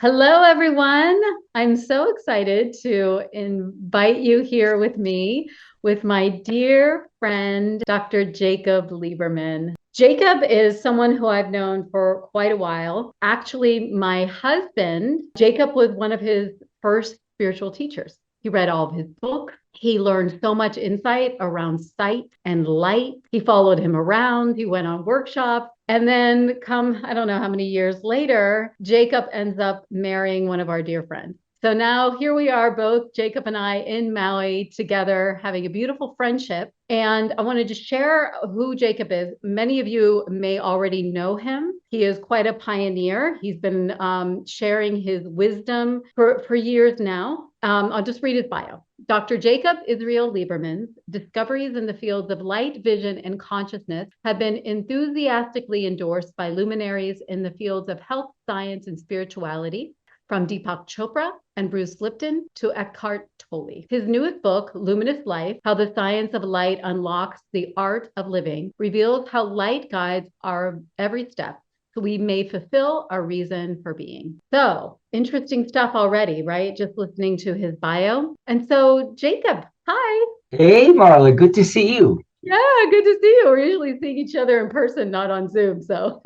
Hello, everyone. I'm so excited to invite you here with me with my dear friend, Dr. Jacob Liberman. Jacob is someone who I've known for quite a while. Actually, my husband, Jacob, was one of his first spiritual teachers. He read all of his books. He learned so much insight around sight and light. He followed him around. He went on workshops. And then I don't know how many years later, Jacob ends up marrying one of our dear friends. So now here we are, both Jacob and I in Maui together, having a beautiful friendship. And I wanted to share who Jacob is. Many of you may already know him. He is quite a pioneer. He's been sharing his wisdom for years now. I'll just read his bio. Dr. Jacob Israel Liberman's discoveries in the fields of light, vision, and consciousness have been enthusiastically endorsed by luminaries in the fields of health, science, and spirituality, from Deepak Chopra and Bruce Lipton to Eckhart Tolle. His newest book, Luminous Life: How the Science of Light Unlocks the Art of Living, reveals how light guides our every step so we may fulfill our reason for being. So, interesting stuff already, right? Just listening to his bio. And so, Jacob, hi. Hey, Marla, good to see you. Yeah, good to see you. We're usually seeing each other in person, not on Zoom. So,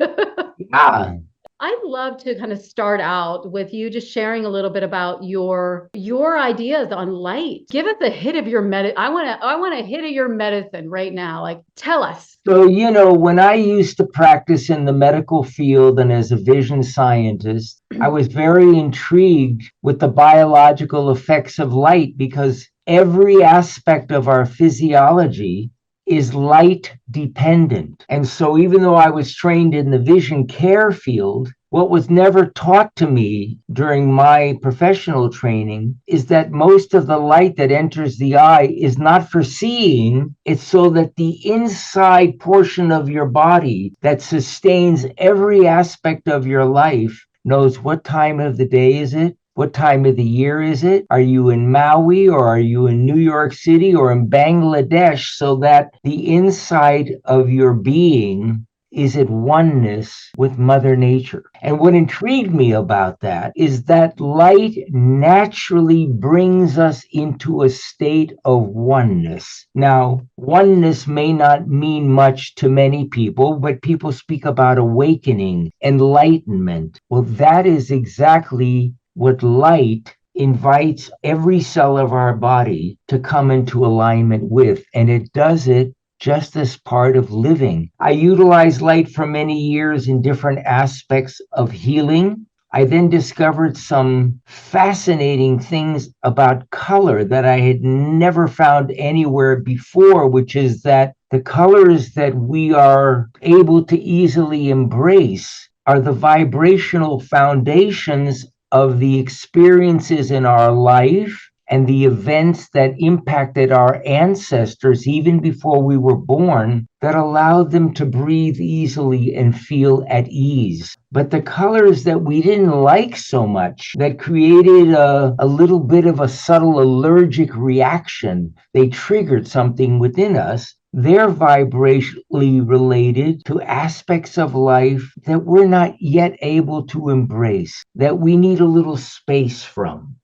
Yeah. I'd love to kind of start out with you just sharing a little bit about your ideas on light. Give us a hit of your I want a hit of your medicine right now. Like, tell us. So, when I used to practice in the medical field and as a vision scientist, I was very intrigued with the biological effects of light because every aspect of our physiology is light dependent. And so, even though I was trained in the vision care field, what was never taught to me during my professional training is that most of the light that enters the eye is not for seeing, it's so that the inside portion of your body that sustains every aspect of your life knows what time of the day is it? What time of the year is it? Are you in Maui or are you in New York City or in Bangladesh? So that the inside of your being is at oneness with Mother Nature. And what intrigued me about that is that light naturally brings us into a state of oneness. Now, oneness may not mean much to many people, but people speak about awakening, enlightenment. Well, that is exactly what light invites every cell of our body to come into alignment with, and it does it just as part of living. I utilized light for many years in different aspects of healing. I then discovered some fascinating things about color that I had never found anywhere before, which is that the colors that we are able to easily embrace are the vibrational foundations of the experiences in our life and the events that impacted our ancestors even before we were born that allowed them to breathe easily and feel at ease. But the colors that we didn't like so much, that created a little bit of a subtle allergic reaction, they triggered something within us. They're vibrationally related to aspects of life that we're not yet able to embrace, that we need a little space from,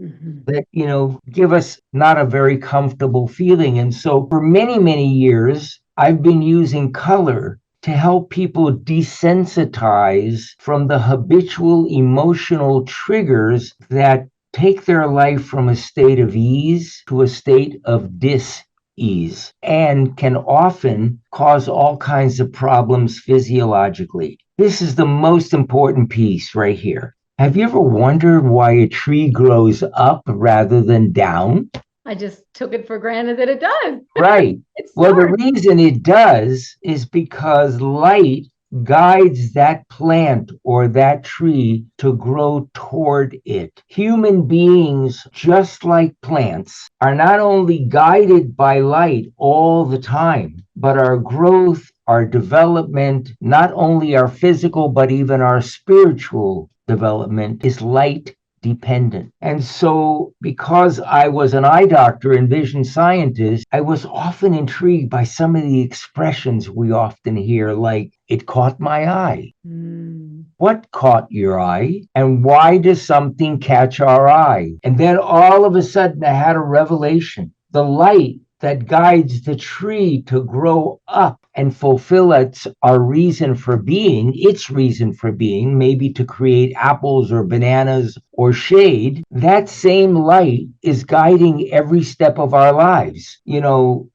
that, give us not a very comfortable feeling. And so for many, many years, I've been using color to help people desensitize from the habitual emotional triggers that take their life from a state of ease to a state of dis-ease and can often cause all kinds of problems physiologically. This is the most important piece right here. Have you ever wondered why a tree grows up rather than down? I just took it for granted that it does. Right. It's Well, the smart. reason it does is because light guides that plant or that tree to grow toward it. Human beings, just like plants, are not only guided by light all the time, but our growth, our development, not only our physical, but even our spiritual development is light dependent. And so, because I was an eye doctor and vision scientist, I was often intrigued by some of the expressions we often hear, like, it caught my eye. what caught your eye and why does something catch our eye? And then all of a sudden I had a revelation. The light that guides the tree to grow up and fulfill our reason for being, its reason for being, maybe to create apples or bananas or shade, that same light is guiding every step of our lives.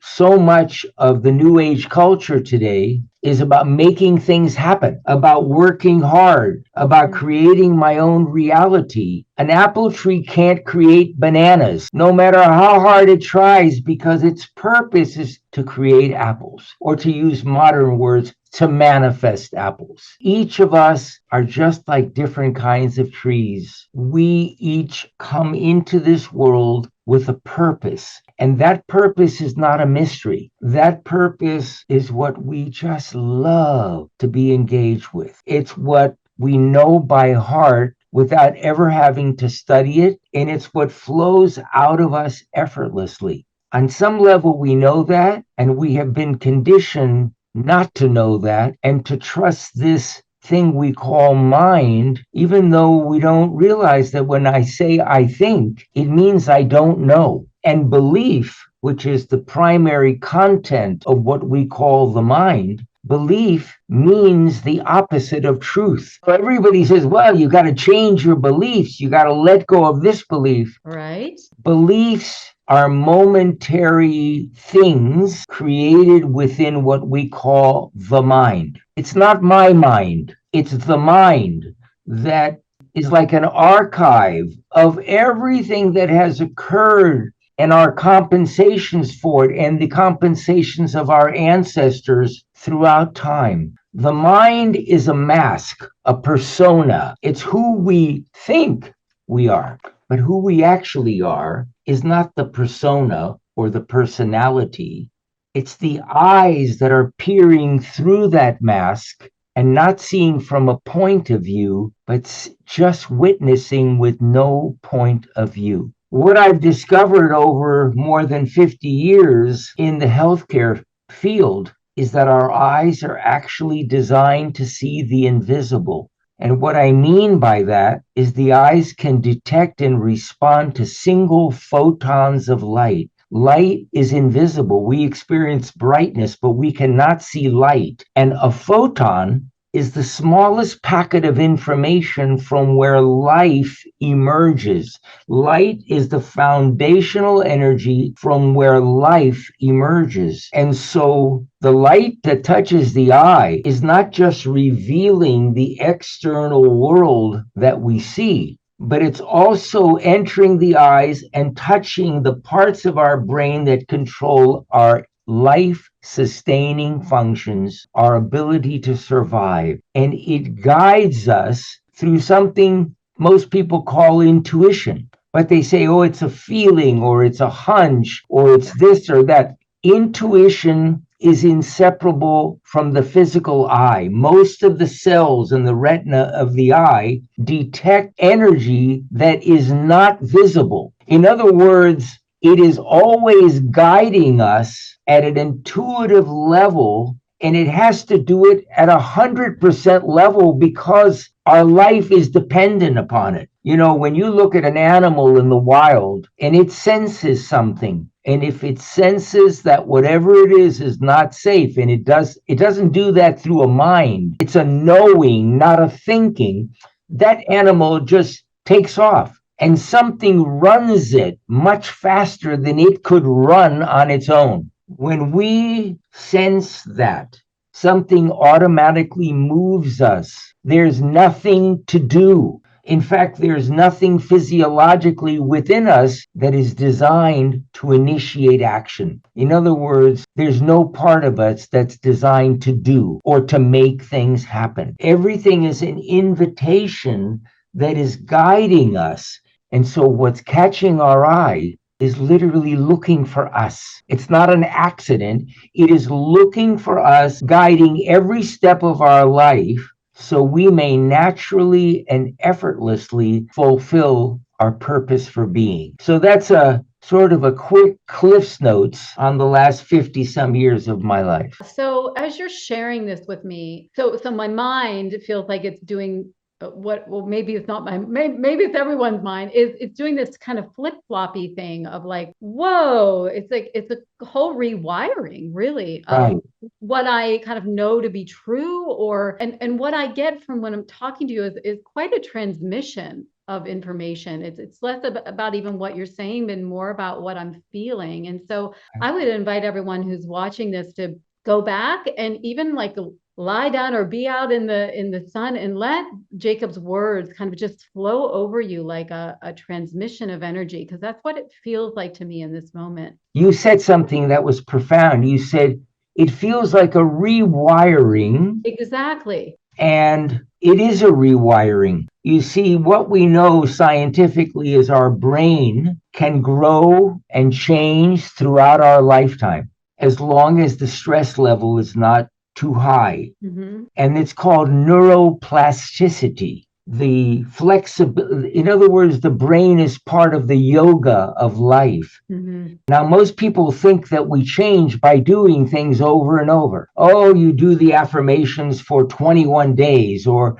So much of the new age culture today is about making things happen, about working hard, about creating my own reality. An apple tree can't create bananas, no matter how hard it tries, because its purpose is to create apples, or to use modern words, to manifest apples. Each of us are just like different kinds of trees. We each come into this world with a purpose. And that purpose is not a mystery. That purpose is what we just love to be engaged with. It's what we know by heart without ever having to study it. And it's what flows out of us effortlessly. On some level, we know that, and we have been conditioned not to know that and to trust this thing we call mind, even though we don't realize that when I say I think, it means I don't know. And belief, which is the primary content of what we call the mind, belief means the opposite of truth. Everybody says, well, you got to change your beliefs. You got to let go of this belief. Right. Beliefs are momentary things created within what we call the mind. It's not my mind. It's the mind that is like an archive of everything that has occurred and our compensations for it and the compensations of our ancestors throughout time. The mind is a mask, a persona. It's who we think we are. But who we actually are is not the persona or the personality. It's the eyes that are peering through that mask and not seeing from a point of view, but just witnessing with no point of view. What I've discovered over more than 50 years in the healthcare field is that our eyes are actually designed to see the invisible. And what I mean by that is the eyes can detect and respond to single photons of light. Light is invisible. We experience brightness, but we cannot see light. And a photon is the smallest packet of information from where life emerges. Light is the foundational energy from where life emerges. And so the light that touches the eye is not just revealing the external world that we see, but it's also entering the eyes and touching the parts of our brain that control our life-sustaining functions, our ability to survive. And it guides us through something most people call intuition. But they say, oh, it's a feeling, or it's a hunch, or it's this or that. Intuition is inseparable from the physical eye. Most of the cells in the retina of the eye detect energy that is not visible. In other words, it is always guiding us at an intuitive level, and it has to do it at 100% level because our life is dependent upon it. When you look at an animal in the wild and it senses something, and if it senses that whatever it is not safe, and it doesn't do that through a mind, it's a knowing, not a thinking, that animal just takes off. And something runs it much faster than it could run on its own. When we sense that, something automatically moves us. There's nothing to do. In fact, there's nothing physiologically within us that is designed to initiate action. In other words, there's no part of us that's designed to do or to make things happen. Everything is an invitation that is guiding us. And so what's catching our eye is literally looking for us. It's not an accident. It is looking for us, guiding every step of our life so we may naturally and effortlessly fulfill our purpose for being. So that's a sort of a quick Cliff's Notes on the last 50 some years of my life. So as you're sharing this with me, so my mind feels like it's doing well, maybe it's not maybe it's everyone's mind, is it's doing this kind of flip-floppy thing of like, whoa, it's like it's a whole rewiring really of Right. what I kind of know to be true, or and what I get from when I'm talking to you is quite a transmission of information. It's less about even what you're saying and more about what I'm feeling. And so I would invite everyone who's watching this to go back and even like lie down or be out in the sun and let Jacob's words kind of just flow over you like a transmission of energy, because that's what it feels like to me in this moment. You said something that was profound. You said it feels like a rewiring, Exactly. and it is a rewiring. You see, what we know scientifically is our brain can grow and change throughout our lifetime as long as the stress level is not too high. Mm-hmm. And it's called neuroplasticity. The flexibility, in other words, the brain is part of the yoga of life. Mm-hmm. Now, most people think that we change by doing things over and over. Oh, you do the affirmations for 21 days, or,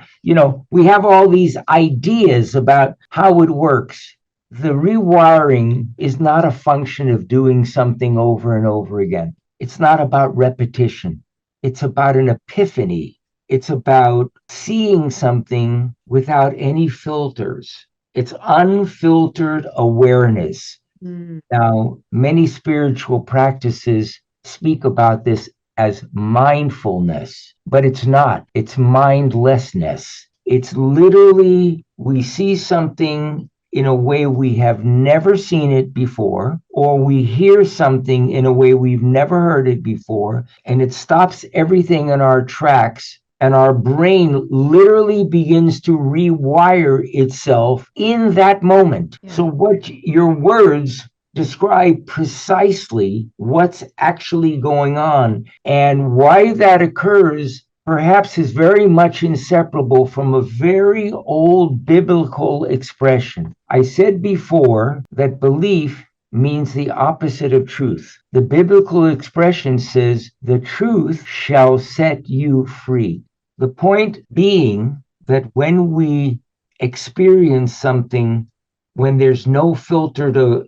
we have all these ideas about how it works. The rewiring is not a function of doing something over and over again. It's not about repetition. It's about an epiphany. It's about seeing something without any filters. It's unfiltered awareness. Mm-hmm. Now, many spiritual practices speak about this as mindfulness, but it's not. It's mindlessness. It's literally we see something in a way we have never seen it before, or we hear something in a way we've never heard it before, and it stops everything in our tracks, and our brain literally begins to rewire itself in that moment. Yeah. So, what your words describe precisely what's actually going on, and why that occurs perhaps is very much inseparable from a very old biblical expression. I said before that belief means the opposite of truth. The biblical expression says, the truth shall set you free. The point being that when we experience something, when there's no filter to,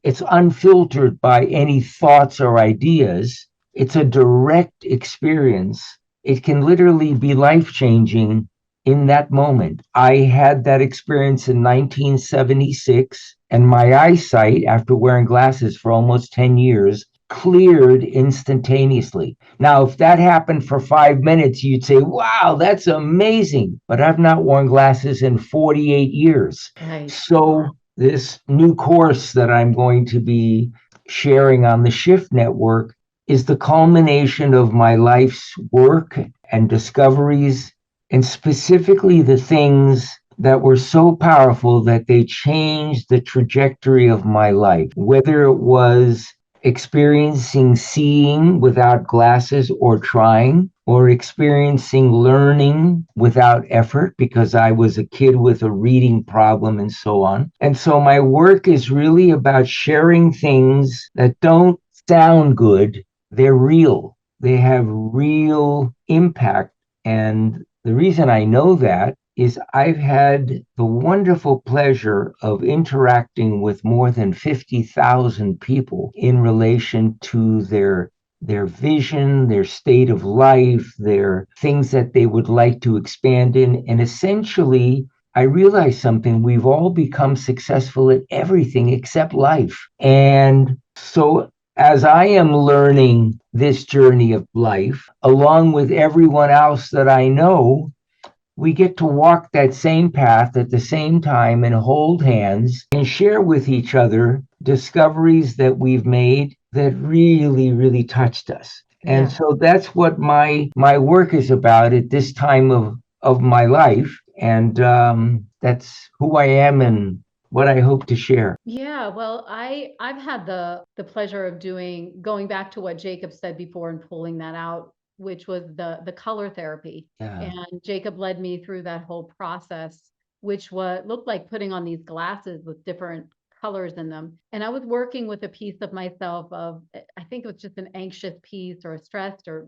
it's unfiltered by any thoughts or ideas, it's a direct experience. It can literally be life-changing in that moment. I had that experience in 1976, and my eyesight, after wearing glasses for almost 10 years, cleared instantaneously. Now, if that happened for 5 minutes, you'd say, wow, that's amazing. But I've not worn glasses in 48 years. Right. So this new course that I'm going to be sharing on the Shift Network is the culmination of my life's work and discoveries, and specifically the things that were so powerful that they changed the trajectory of my life, whether it was experiencing seeing without glasses or trying, or experiencing learning without effort because I was a kid with a reading problem and so on. And so my work is really about sharing things that don't sound good. They're real. They have real impact. And the reason I know that is I've had the wonderful pleasure of interacting with more than 50,000 people in relation to their vision, their state of life, their things that they would like to expand in. And essentially, I realized something. We've all become successful at everything except life. And so as I am learning this journey of life, along with everyone else that I know, we get to walk that same path at the same time and hold hands and share with each other discoveries that we've made that really, really touched us. Yeah. And so that's what my work is about at this time of my life. And that's who I am and what I hope to share. Yeah, well, I've had the pleasure of going back to what Jacob said before and pulling that out, which was the color therapy. Yeah. And Jacob led me through that whole process, which looked like putting on these glasses with different colors in them. And I was working with a piece of myself of, I think it was just an anxious piece or a stressed or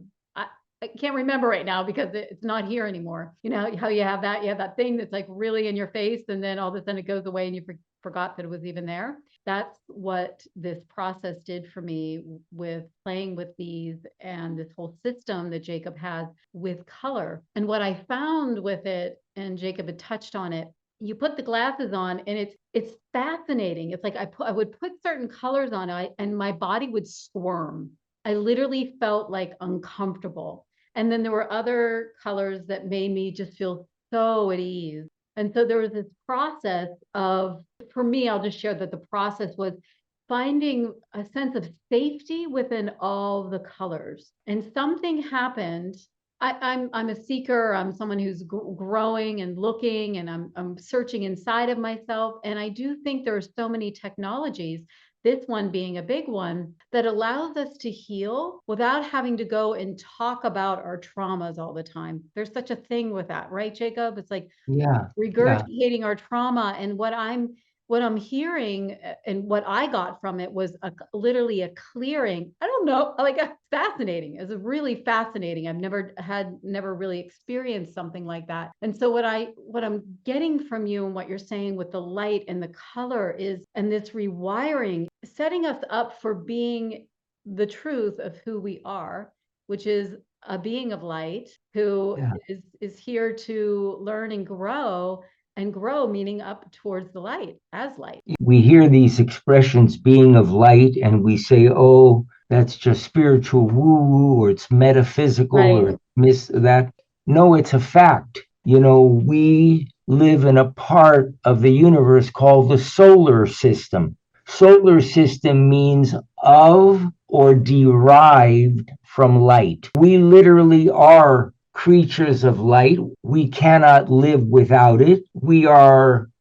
I can't remember right now because it's not here anymore. You know how you have that thing that's like really in your face, and then all of a sudden it goes away and you forgot that it was even there. That's what this process did for me with playing with these and this whole system that Jacob has with color. And what I found with it, and Jacob had touched on it, you put the glasses on and it's fascinating. It's like I would put certain colors on and my body would squirm. I literally felt like uncomfortable. And then there were other colors that made me just feel so at ease. And so there was this process of, for me, I'll just share that the process was finding a sense of safety within all the colors. And something happened. I'm a seeker. I'm someone who's growing and looking, and I'm searching inside of myself. And I do think there are so many technologies, this one being a big one, that allows us to heal without having to go and talk about our traumas all the time. There's such a thing with that, right, Jacob? It's like regurgitating our trauma. And what I'm hearing and what I got from it was literally a clearing. I don't know, like it's fascinating. It's really fascinating. I've never really experienced something like that. And so what I'm getting from you and what you're saying with the light and the color is, and this rewiring, setting us up for being the truth of who we are, which is a being of light who is here to learn and grow, meaning up towards the light, as light. We hear these expressions, being of light, and we say, oh, that's just spiritual woo-woo, or it's metaphysical, or that. No, it's a fact. You know, we live in a part of the universe called the solar system. Solar system means of or derived from light. We literally are creatures of light. We cannot live without it. We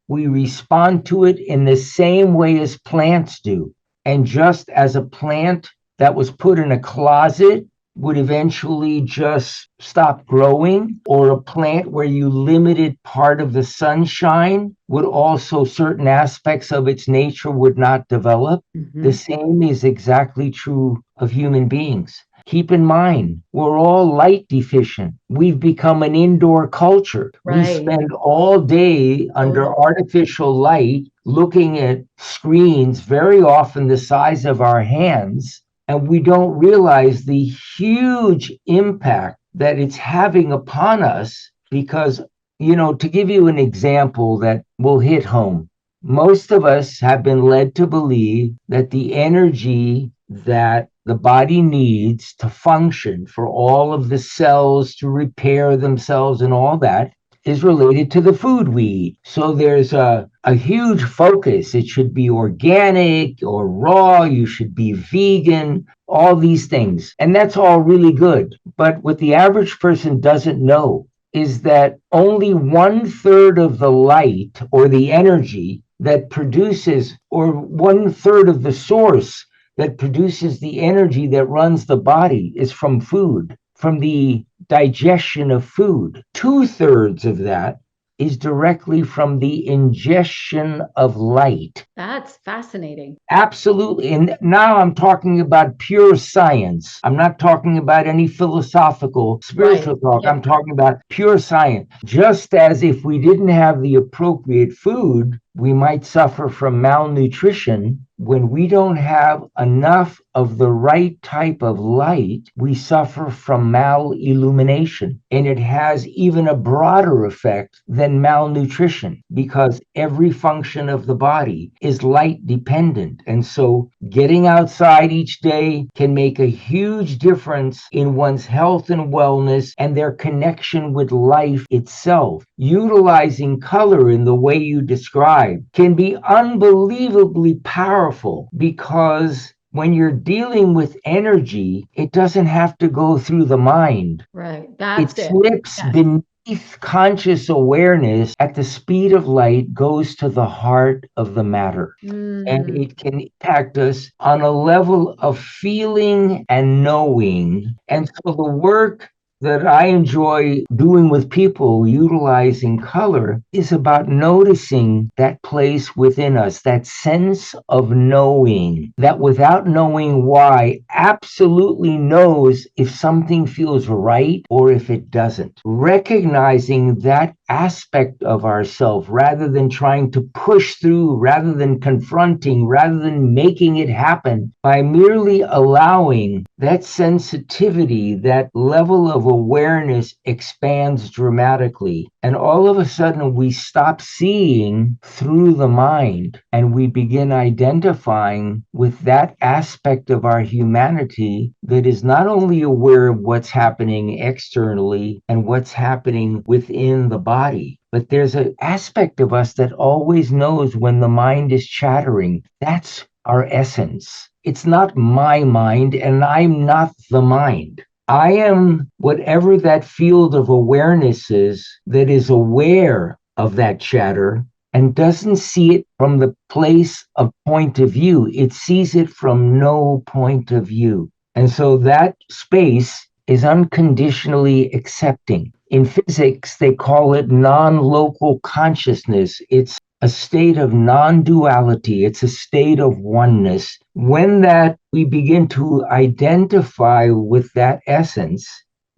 respond to it in the same way as plants do. And just as a plant that was put in a closet would eventually just stop growing, or a plant where you limited part of the sunshine would also, certain aspects of its nature would not develop. The same is exactly true of human beings. Keep in mind, we're all light deficient. We've become an indoor culture. We spend all day under artificial light looking at screens, very often the size of our hands, and we don't realize the huge impact that it's having upon us. Because, you know, to give you an example that will hit home, most of us have been led to believe that the energy that the body needs to function, for all of the cells to repair themselves and all that, is related to the food we eat. So there's a huge focus. It should be organic or raw. You should be vegan, all these things. And that's all really good. But what the average person doesn't know is that only 1/3 of the light or the energy that produces, or 1/3 of the source that produces the energy that runs the body, is from food, from the digestion of food. 2/3 of that is directly from the ingestion of light. That's fascinating. Absolutely. And now I'm talking about pure science. I'm not talking about any philosophical, spiritual talk. I'm talking about pure science. Just as if we didn't have the appropriate food, we might suffer from malnutrition. When we don't have enough of the right type of light, we suffer from malillumination. And it has even a broader effect than malnutrition, because every function of the body is light dependent. And so getting outside each day can make a huge difference in one's health and wellness and their connection with life itself. Utilizing color in the way you describe can be unbelievably powerful, because when you're dealing with energy, it doesn't have to go through the mind. Right. That's it. Slips beneath conscious awareness at the speed of light, goes to the heart of the matter. And it can impact us on a level of feeling and knowing. And so the work that I enjoy doing with people utilizing color is about noticing that place within us, that sense of knowing, that without knowing why, absolutely knows if something feels right or if it doesn't. Recognizing that aspect of ourselves rather than trying to push through, rather than confronting, rather than making it happen, by merely allowing that sensitivity, that level of awareness expands dramatically. And all of a sudden, we stop seeing through the mind and we begin identifying with that aspect of our humanity that is not only aware of what's happening externally and what's happening within the body, but there's an aspect of us that always knows when the mind is chattering. That's our essence. It's not my mind, and I'm not the mind. I am whatever that field of awareness is that is aware of that chatter and doesn't see it from the place of point of view. It sees it from no point of view. And so that space is unconditionally accepting. In physics, they call it non-local consciousness. It's a state of non-duality. It's a state of oneness. When that we begin to identify with that essence,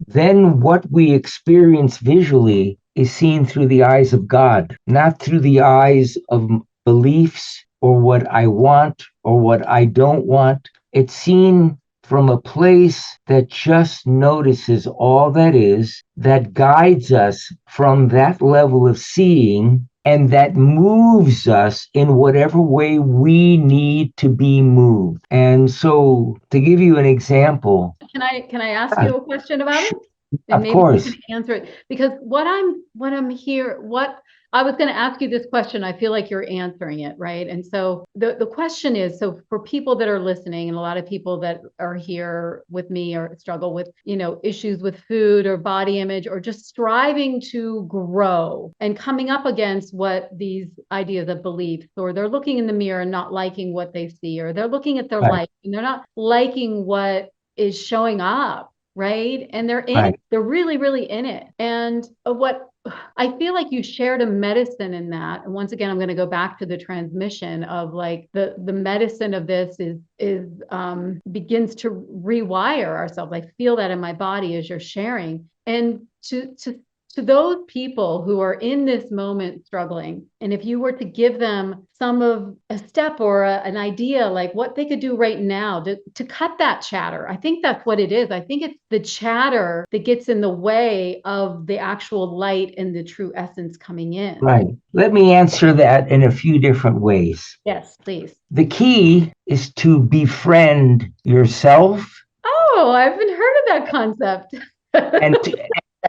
then what we experience visually is seen through the eyes of God, not through the eyes of beliefs or what I want or what I don't want. It's seen from a place that just notices all that is, that guides us from that level of seeing, and that moves us in whatever way we need to be moved. And so, to give you an example, Can I ask you a question about it? And of maybe course, you can answer it, because what I was going to ask you this question. I feel like you're answering it, right? And so the question is, so for people that are listening, and a lot of people that are here with me or struggle with, issues with food or body image, or just striving to grow and coming up against what these ideas of beliefs, or they're looking in the mirror and not liking what they see, or they're looking at their right, life and they're not liking what is showing up, right? And they're in right, it. They're really, really in it. And what I feel like you shared a medicine in that. And once again, I'm going to go back to the transmission of like the medicine of this is begins to rewire ourselves. I feel that in my body as you're sharing. And to those people who are in this moment struggling, and if you were to give them some of a step or an idea, like what they could do right now to cut that chatter, I think that's what it is. I think it's the chatter that gets in the way of the actual light and the true essence coming in. right. Let me answer that in a few different ways. Yes, please. The key is to befriend yourself Oh, I haven't heard of that concept.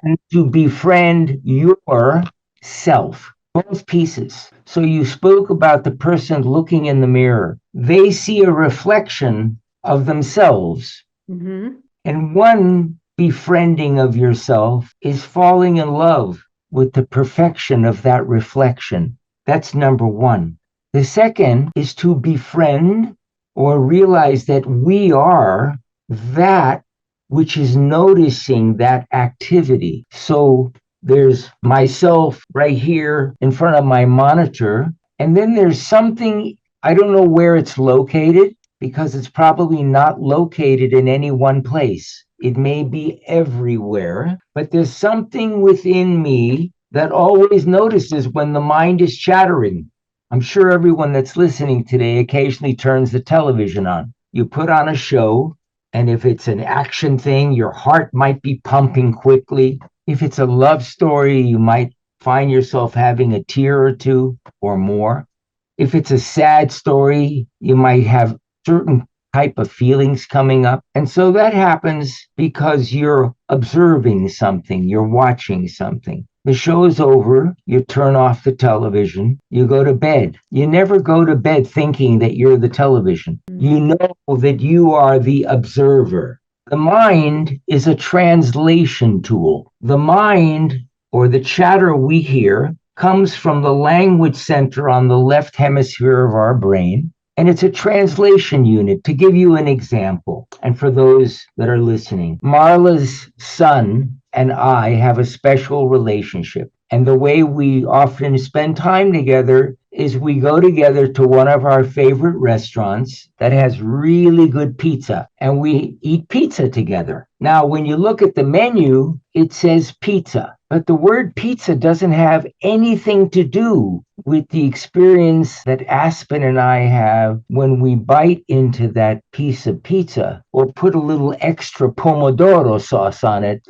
and to befriend yourself, both pieces. So you spoke about the person looking in the mirror. They see a reflection of themselves. Mm-hmm. And one befriending of yourself is falling in love with the perfection of that reflection. That's number one. The second is to befriend or realize that we are that which is noticing that activity. So there's myself right here in front of my monitor, and then there's something, I don't know where it's located because it's probably not located in any one place. It may be everywhere, but there's something within me that always notices when the mind is chattering. I'm sure everyone that's listening today occasionally turns the television on. You put on a show, and if it's an action thing, your heart might be pumping quickly. If it's a love story, you might find yourself having a tear or two or more. If it's a sad story, you might have certain type of feelings coming up. And so that happens because you're observing something, you're watching something. The show is over, you turn off the television, you go to bed. You never go to bed thinking that you're the television. You know that you are the observer. The mind is a translation tool. The mind, or the chatter we hear, comes from the language center on the left hemisphere of our brain. And it's a translation unit. To give you an example, and for those that are listening, Marla's son and I have a special relationship. And the way we often spend time together is we go together to one of our favorite restaurants that has really good pizza, and we eat pizza together. Now, when you look at the menu, it says pizza, but the word pizza doesn't have anything to do with the experience that Aspen and I have when we bite into that piece of pizza or put a little extra pomodoro sauce on it.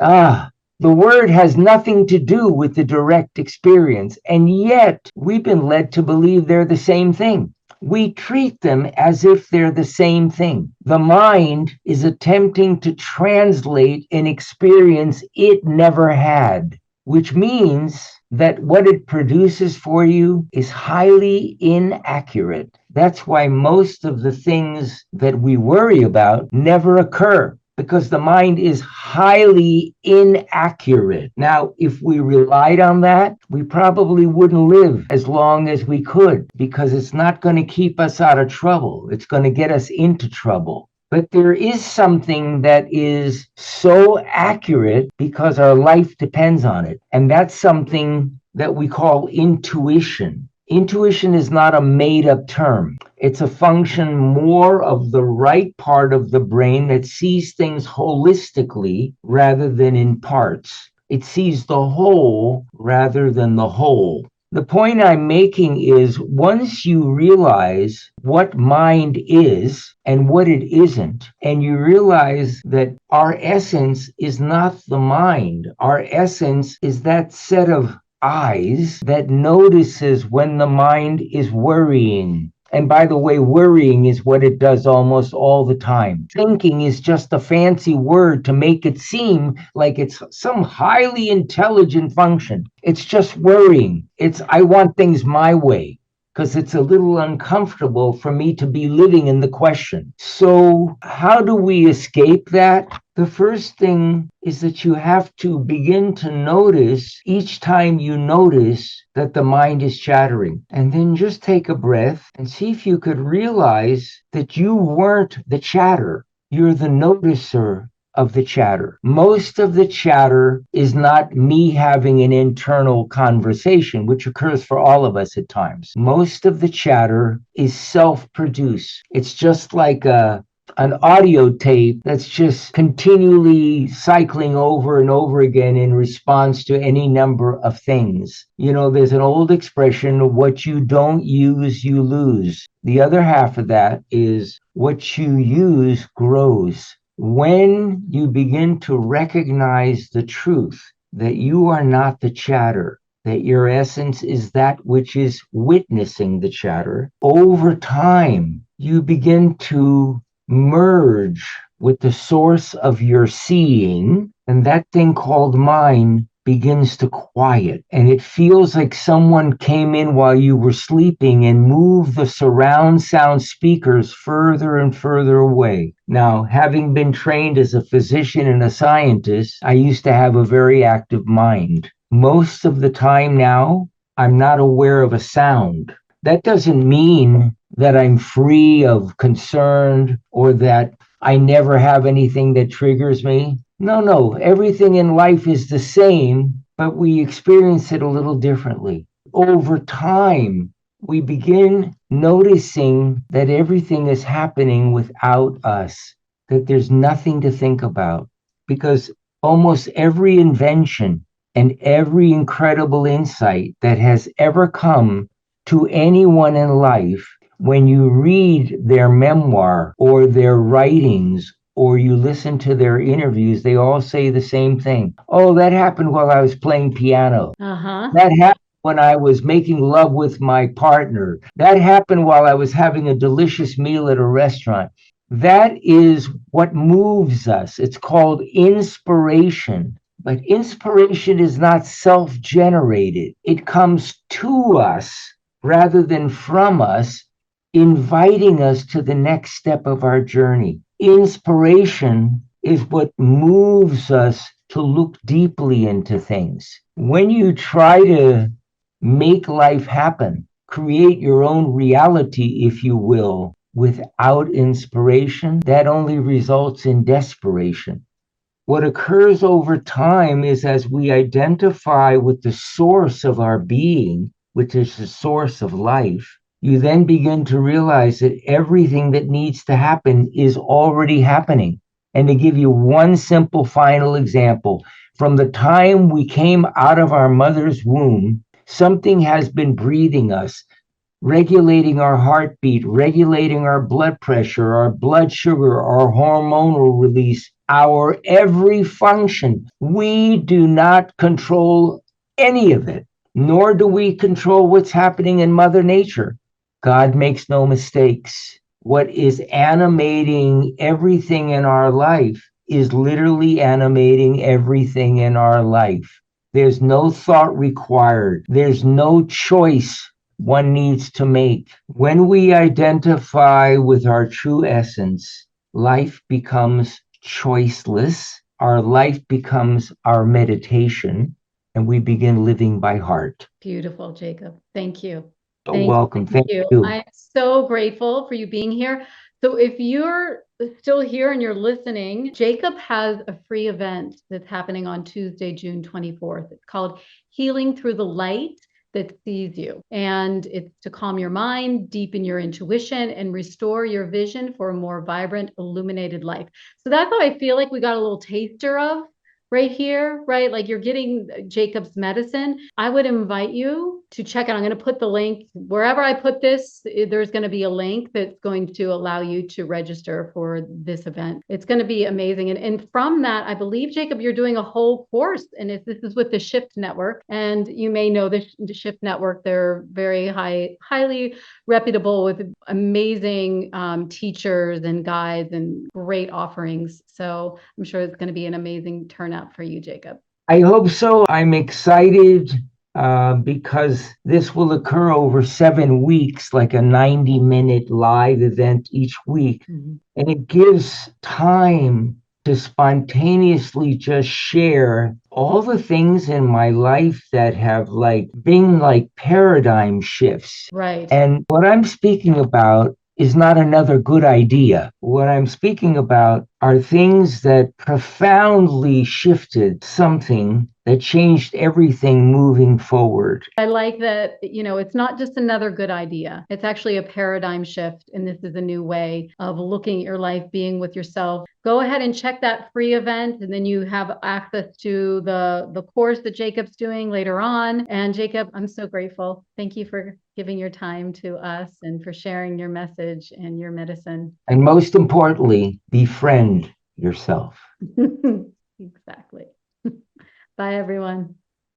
The word has nothing to do with the direct experience, and yet we've been led to believe they're the same thing. We treat them as if they're the same thing. The mind is attempting to translate an experience it never had, which means that what it produces for you is highly inaccurate. That's why most of the things that we worry about never occur, because the mind is highly inaccurate. Now, if we relied on that, we probably wouldn't live as long as we could, because it's not going to keep us out of trouble. It's going to get us into trouble. But there is something that is so accurate because our life depends on it. And that's something that we call intuition. Intuition is not a made-up term. It's a function more of the right part of the brain that sees things holistically rather than in parts. It sees the whole rather than the whole. The point I'm making is once you realize what mind is and what it isn't, and you realize that our essence is not the mind, our essence is that set of eyes that notices when the mind is worrying. And by the way, worrying is what it does almost all the time. Thinking is just a fancy word to make it seem like it's some highly intelligent function. It's just worrying. It's, I want things my way, because it's a little uncomfortable for me to be living in the question. So how do we escape that? The first thing is that you have to begin to notice each time you notice that the mind is chattering. And then just take a breath and see if you could realize that you weren't the chatter. You're the noticer of the chatter. Most of the chatter is not me having an internal conversation, which occurs for all of us at times. Most of the chatter is self-produced. It's just like an audio tape that's just continually cycling over and over again in response to any number of things. You know, there's an old expression, what you don't use, you lose. The other half of that is what you use grows. When you begin to recognize the truth that you are not the chatter, that your essence is that which is witnessing the chatter, over time, you begin to merge with the source of your seeing, and that thing called mind begins to quiet. And it feels like someone came in while you were sleeping and moved the surround sound speakers further and further away. Now, having been trained as a physician and a scientist, I used to have a very active mind. Most of the time now, I'm not aware of a sound. That doesn't mean that I'm free of concern or that I never have anything that triggers me. No, everything in life is the same, but we experience it a little differently. Over time, we begin noticing that everything is happening without us, that there's nothing to think about, because almost every invention and every incredible insight that has ever come to anyone in life, when you read their memoir or their writings or you listen to their interviews, they all say the same thing. Oh, that happened while I was playing piano. That happened when I was making love with my partner. That happened while I was having a delicious meal at a restaurant. That is what moves us. It's called inspiration. But inspiration is not self-generated. It comes to us rather than from us, inviting us to the next step of our journey. Inspiration is what moves us to look deeply into things. When you try to make life happen, create your own reality, if you will, without inspiration, that only results in desperation. What occurs over time is as we identify with the source of our being, which is the source of life, you then begin to realize that everything that needs to happen is already happening. And to give you one simple final example, from the time we came out of our mother's womb, something has been breathing us, regulating our heartbeat, regulating our blood pressure, our blood sugar, our hormonal release, our every function. We do not control any of it, nor do we control what's happening in Mother Nature. God makes no mistakes. What is animating everything in our life is literally animating everything in our life. There's no thought required. There's no choice one needs to make. When we identify with our true essence, life becomes choiceless. Our life becomes our meditation, and we begin living by heart. Beautiful, Jacob. Thank you. Welcome. Thank Thank you. you. I'm so grateful for you being here. So if you're still here and you're listening, Jacob has a free event that's happening on Tuesday, June 24th. It's called Healing Through the Light That Sees You. And it's to calm your mind, deepen your intuition, and restore your vision for a more vibrant, illuminated life. So that's how I feel like we got a little taster of right here, right? Like you're getting Jacob's medicine. I would invite you to check out. I'm going to put the link wherever I put this. There's going to be a link that's going to allow you to register for this event. It's going to be amazing. And from that, I believe, Jacob, you're doing a whole course. And this is with the Shift Network. And you may know the Shift Network. They're very highly reputable with amazing teachers and guides and great offerings. So I'm sure it's going to be an amazing turnout for you, Jacob. I hope so. I'm excited because this will occur over 7 weeks, like a 90-minute live event each week. Mm-hmm. And it gives time to spontaneously just share all the things in my life that have been like paradigm shifts. Right. And what I'm speaking about is not another good idea. What I'm speaking about are things that profoundly shifted something that changed everything moving forward. I like that, it's not just another good idea. It's actually a paradigm shift. And this is a new way of looking at your life, being with yourself. Go ahead and check that free event. And then you have access to the course that Jacob's doing later on. And Jacob, I'm so grateful. Thank you for giving your time to us and for sharing your message and your medicine. And most importantly, befriend yourself. Exactly. Bye, everyone.